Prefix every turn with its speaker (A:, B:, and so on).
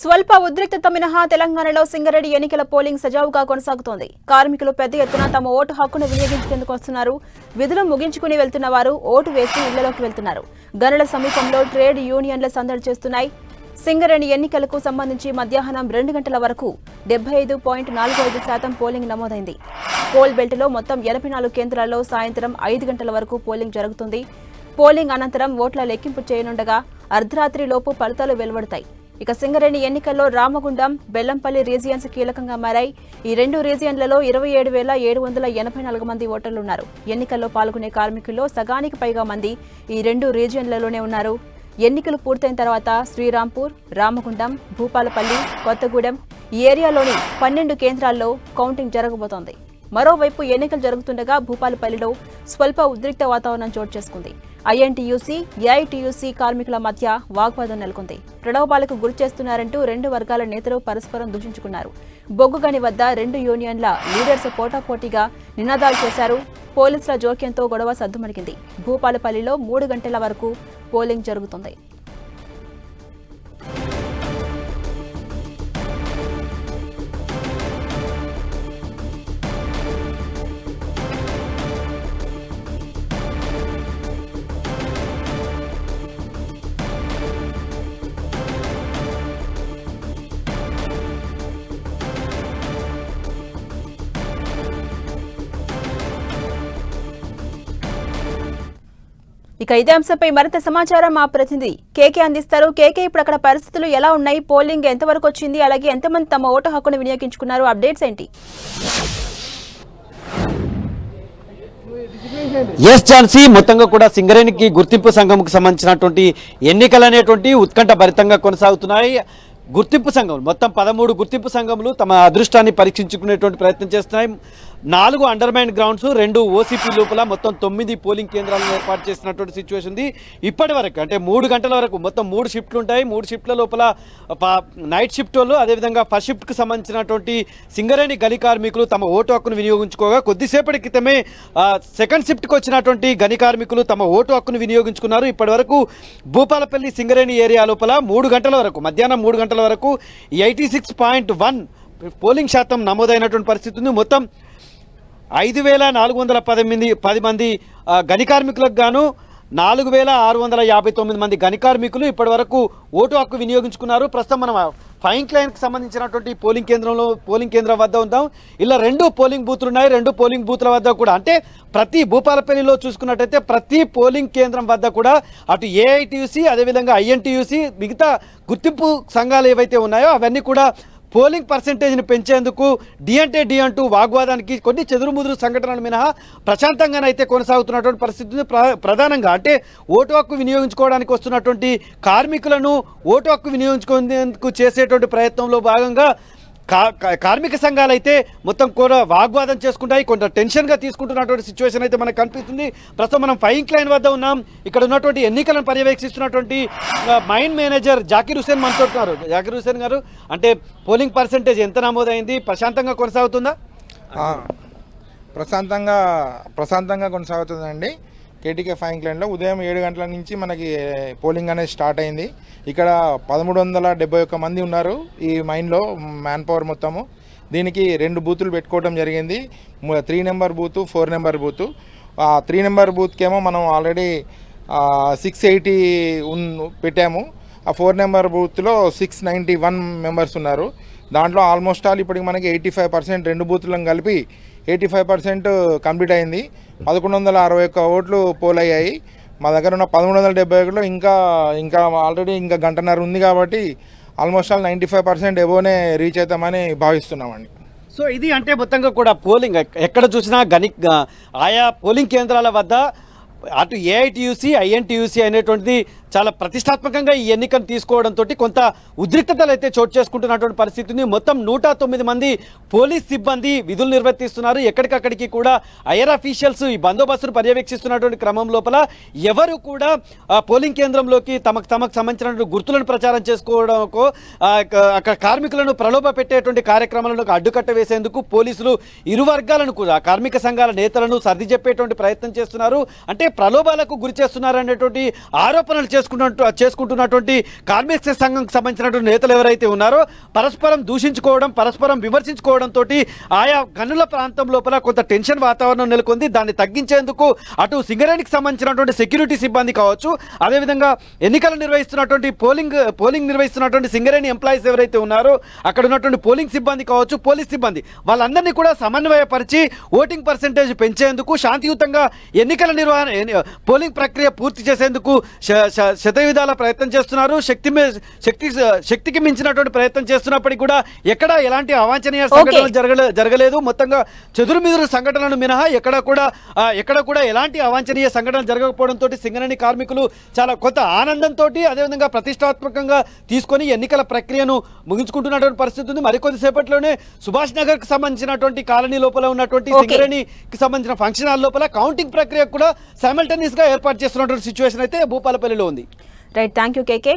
A: స్వల్ప ఉద్రిక్తత మినహా తెలంగాణలో సింగరేణి ఎన్నికల పోలింగ్ సజావుగా కొనసాగుతోంది. కార్మికులు పెద్ద ఎత్తున తమ ఓటు హక్కును వినియోగించేందుకు వస్తున్నారు. విధులు ముగించుకుని వెళ్తున్న వారు ఓటు వేసి ఇళ్లలోకి వెళ్తున్నారు. గనుల సమీపంలో ట్రేడ్ యూనియన్ల సందడి చేస్తున్నాయి. సింగరేణి ఎన్నికలకు సంబంధించి మధ్యాహ్నం 2 గంటల వరకు 75.45% పోలింగ్ నమోదైంది. కోల్ బెల్ట్లో మొత్తం 84 కేంద్రాల్లో సాయంత్రం 5 గంటల వరకు పోలింగ్ జరుగుతుంది. పోలింగ్ అనంతరం ఓట్ల లెక్కింపు చేయనుండగా అర్ధరాత్రి లోపు ఫలితాలు వెలువడతాయి. ఇక సింగరేణి ఎన్నికల్లో రామగుండం, బెల్లంపల్లి రీజియన్స్ కీలకంగా మారాయి. ఈ 2 రీజియన్లలో 27,784 మంది ఓటర్లున్నారు. ఎన్నికల్లో పాల్గొనే కార్మికుల్లో సగానికి పైగా మంది ఈ 2 రీజియన్లలోనే ఉన్నారు. ఎన్నికలు పూర్తయిన తర్వాత శ్రీరాంపూర్, రామగుండం, భూపాలపల్లి, కొత్తగూడెం ఈ ఏరియాలోని 12 కేంద్రాల్లో కౌంటింగ్ జరగబోతోంది. మరోవైపు ఎన్నికలు జరుగుతుండగా భూపాలపల్లిలో స్వల్ప ఉద్రిక్త వాతావరణం చోటు చేసుకుంది. ఐఎన్టీయూసీ, ఏఐటీయూసీ కార్మికుల మధ్య వాగ్వాదం నెలకొంది. ప్రలోభాలకు గురి చేస్తున్నారంటూ 2 వర్గాల నేతలు పరస్పరం దూషించుకున్నారు. బొగ్గుగని వద్ద 2 యూనియన్ల లీడర్స్ పోటాపోటీగా నినాదాలు చేశారు. పోలీసుల జోక్యంతో గొడవ సద్దుమణిగింది. భూపాలపల్లిలో 3 గంటల వరకు పోలింగ్ జరుగుతుంది. ఇక ఇదే అంశంపై మరింత సమాచారం మా ప్రతినిధి కేకే అందిస్తారు. కేకే, ఇప్పుడు అక్కడ పరిస్థితులు ఎలా ఉన్నాయి? పోలింగ్ ఎంతవరకు వచ్చింది? అలాగే ఎంతమంది తమ ఓటు హక్కును వినియోగించుకున్నారు? అప్డేట్స్ ఏంటి?
B: ఎస్ ఝాన్సీ, మొత్తంగా కూడా సింగరేణికి గుర్తింపు సంఘంకు సంబంధించినటువంటి ఎన్నికలు అనేటువంటి ఉత్కంఠ భరితంగా కొనసాగుతున్నాయి. గుర్తింపు సంఘం మొత్తం 13 గుర్తింపు సంఘములు తమ అదృష్టాన్ని పరీక్షించుకునేటువంటి ప్రయత్నం చేస్తున్నాయి. 4 అండర్మైన్ గ్రౌండ్స్, 2 ఓసీపీ లోపల మొత్తం 9 పోలింగ్ కేంద్రాలను ఏర్పాటు చేసినటువంటి సిచ్యువేషన్ ఉంది. ఇప్పటి వరకు అంటే 3 గంటల వరకు మొత్తం 3 షిఫ్ట్లు ఉంటాయి. 3 షిఫ్ట్ల లోపల నైట్ షిఫ్ట్ వాళ్ళు, అదేవిధంగా ఫస్ట్ షిఫ్ట్కి సంబంధించినటువంటి సింగరేణి గని కార్మికులు తమ ఓటు హక్కును వినియోగించుకోగా కొద్దిసేపటి క్రితమే సెకండ్ షిఫ్ట్కి వచ్చినటువంటి గని కార్మికులు తమ ఓటు హక్కును వినియోగించుకున్నారు. ఇప్పటి వరకు భూపాలపల్లి సింగరేణి ఏరియా లోపల 3 గంటల వరకు, మధ్యాహ్నం 3 గంటల వరకు 86.1 పోలింగ్ శాతం నమోదైనటువంటి పరిస్థితి ఉంది. మొత్తం 5,410 మంది గని కార్మికులకు గాను 4,659 మంది గని కార్మికులు ఇప్పటి వరకు ఓటు హక్కు వినియోగించుకున్నారు. ప్రస్తుతం మనం ఫైన్ లైన్కి సంబంధించినటువంటి పోలింగ్ కేంద్రం వద్ద ఉందాం. ఇలా 2 పోలింగ్ బూత్లు ఉన్నాయి. 2 పోలింగ్ బూత్ల వద్ద కూడా అంటే ప్రతి భూపాలపల్లిలో చూసుకున్నట్టయితే ప్రతి పోలింగ్ కేంద్రం వద్ద కూడా అటు ఏఐటీయూసీ, అదేవిధంగా ఐఎన్టీయూసీ, మిగతా గుర్తింపు సంఘాలు ఏవైతే ఉన్నాయో అవన్నీ కూడా పోలింగ్ పర్సెంటేజ్ని పెంచేందుకు డి అంటూ వాగ్వాదానికి కొన్ని చెదురుముదురు సంఘటనలు మినహా ప్రశాంతంగానైతే కొనసాగుతున్నటువంటి పరిస్థితి. ప్రధానంగా అంటే ఓటు హక్కు వినియోగించుకోవడానికి వస్తున్నటువంటి కార్మికులను ఓటు హక్కు వినియోగించుకునేందుకు చేసేటువంటి ప్రయత్నంలో భాగంగా కార్మిక సంఘాలు అయితే మొత్తం కూడా వాగ్వాదం చేసుకుంటాయి. కొంత టెన్షన్గా తీసుకుంటున్నటువంటి సిచ్యువేషన్ అయితే మనకు కనిపిస్తుంది. ప్రస్తుతం మనం ఫైన్ లైన్ వద్ద ఉన్నాం. ఇక్కడ ఉన్నటువంటి ఎన్నికలను పర్యవేక్షిస్తున్నటువంటి మైన్ మేనేజర్ జాకీర్ హుసేన్ మనతో ఉన్నారు. జాకీర్ హుసేన్ గారు, అంటే పోలింగ్ పర్సెంటేజ్ ఎంత నమోదైంది? ప్రశాంతంగా కొనసాగుతుందా?
C: ప్రశాంతంగా కొనసాగుతుందండి. కేటీకే ఫైన్ లైన్లో ఉదయం 7 గంటల నుంచి మనకి పోలింగ్ అనేది స్టార్ట్ అయింది. ఇక్కడ 1371 మంది ఉన్నారు ఈ మైన్లో, మ్యాన్ పవర్ మొత్తము. దీనికి 2 బూతులు పెట్టుకోవడం జరిగింది. 3 నెంబర్ బూతు, 4 నెంబర్ బూతు. 3 నెంబర్ బూత్కేమో మనం ఆల్రెడీ 680 పెట్టాము. ఆ 4 నెంబర్ బూత్లో 691 మెంబర్స్ ఉన్నారు. దాంట్లో ఆల్మోస్ట్ ఆల్ ఇప్పటికి మనకి 85% 2 బూతులను కలిపి 85% కంప్లీట్ అయింది. 1161 ఓట్లు పోల్ అయ్యాయి. మా దగ్గర ఉన్న 1371లో ఇంకా ఆల్రెడీ ఇంకా గంటన్నర ఉంది కాబట్టి ఆల్మోస్ట్ ఆల్ 95% ఎబోనే రీచ్ అవుతామని భావిస్తున్నామండి.
B: సో ఇది అంటే మొత్తంగా కూడా పోలింగ్ ఎక్కడ చూసినా ఆయా పోలింగ్ కేంద్రాల వద్ద అటు ఏఐటీయూసీ, ఐఎన్టీయూసీ అనేటువంటిది చాలా ప్రతిష్టాత్మకంగా ఈ ఎన్నికను తీసుకోవడంతో కొంత ఉద్రిక్తతలు అయితే చోటు చేసుకుంటున్నటువంటి పరిస్థితి ఉంది. మొత్తం 109 మంది పోలీస్ సిబ్బంది విధులు నిర్వర్తిస్తున్నారు. ఎక్కడికక్కడికి కూడా ఐఆర్ అఫీషియల్స్ ఈ బందోబస్తును పర్యవేక్షిస్తున్నటువంటి క్రమం లోపల ఎవరు కూడా పోలింగ్ కేంద్రంలోకి తమకు సంబంధించినటువంటి గుర్తులను ప్రచారం చేసుకోవడంకో అక్కడ కార్మికులను ప్రలోభ పెట్టేటువంటి కార్యక్రమాలను అడ్డుకట్ట వేసేందుకు పోలీసులు ఇరు వర్గాలను కూడా కార్మిక సంఘాల నేతలను సర్ది చెప్పేటువంటి ప్రయత్నం చేస్తున్నారు. అంటే ప్రలోభాలకు గురి చేస్తున్నారు అనేటువంటి ఆరోపణలు చేసుకుంటున్నటువంటి కార్మిక సంఘంకి సంబంధించినటువంటి నేతలు ఎవరైతే ఉన్నారో పరస్పరం దూషించుకోవడం, పరస్పరం విమర్శించుకోవడంతో ఆయా గనుల ప్రాంతం లోపల కొంత టెన్షన్ వాతావరణం నెలకొంది. దాన్ని తగ్గించేందుకు అటు సింగరేణికి సంబంధించినటువంటి సెక్యూరిటీ సిబ్బంది కావచ్చు, అదేవిధంగా ఎన్నికలు నిర్వహిస్తున్నటువంటి పోలింగ్ నిర్వహిస్తున్నటువంటి సింగరేణి ఎంప్లాయీస్ ఎవరైతే ఉన్నారో అక్కడ ఉన్నటువంటి పోలింగ్ సిబ్బంది కావచ్చు, పోలీస్ సిబ్బంది వాళ్ళందరినీ కూడా సమన్వయపరిచి ఓటింగ్ పర్సెంటేజ్ పెంచేందుకు, శాంతియుతంగా ఎన్నికల నిర్వహణ పోలింగ్ ప్రక్రియ పూర్తి చేసేందుకు శతవిధాల ప్రయత్నం చేస్తున్నారు. శక్తికి మించినటువంటి ప్రయత్నం చేస్తున్నప్పటికీ కూడా ఎక్కడ ఎలాంటి అవాంఛనీయ సంఘటనలు జరగలేదు. మొత్తంగా చెదురుమిదురు సంఘటనలు మినహా ఎక్కడ కూడా ఎలాంటి అవాంఛనీయ సంఘటనలు జరగకపోవడంతో సింగరేణి కార్మికులు చాలా కొంత ఆనందంతో అదేవిధంగా ప్రతిష్టాత్మకంగా తీసుకొని ఎన్నికల ప్రక్రియను ముగించుకుంటున్నటువంటి పరిస్థితి ఉంది. మరికొద్దిసేపట్లోనే సుభాష్ నగర్ కి సంబంధించినటువంటి కాలనీ లోపల ఉన్నటువంటి సింగరేణికి సంబంధించిన ఫంక్షన్ హాల్ లోపల కౌంటింగ్ ప్రక్రియ కూడా సైమల్టేనియస్ గా ఏర్పాటు చేస్తున్నటువంటి సిచ్యువేషన్ అయితే భూపాలపల్లిలో ఉంది.
A: Right, thank you KK.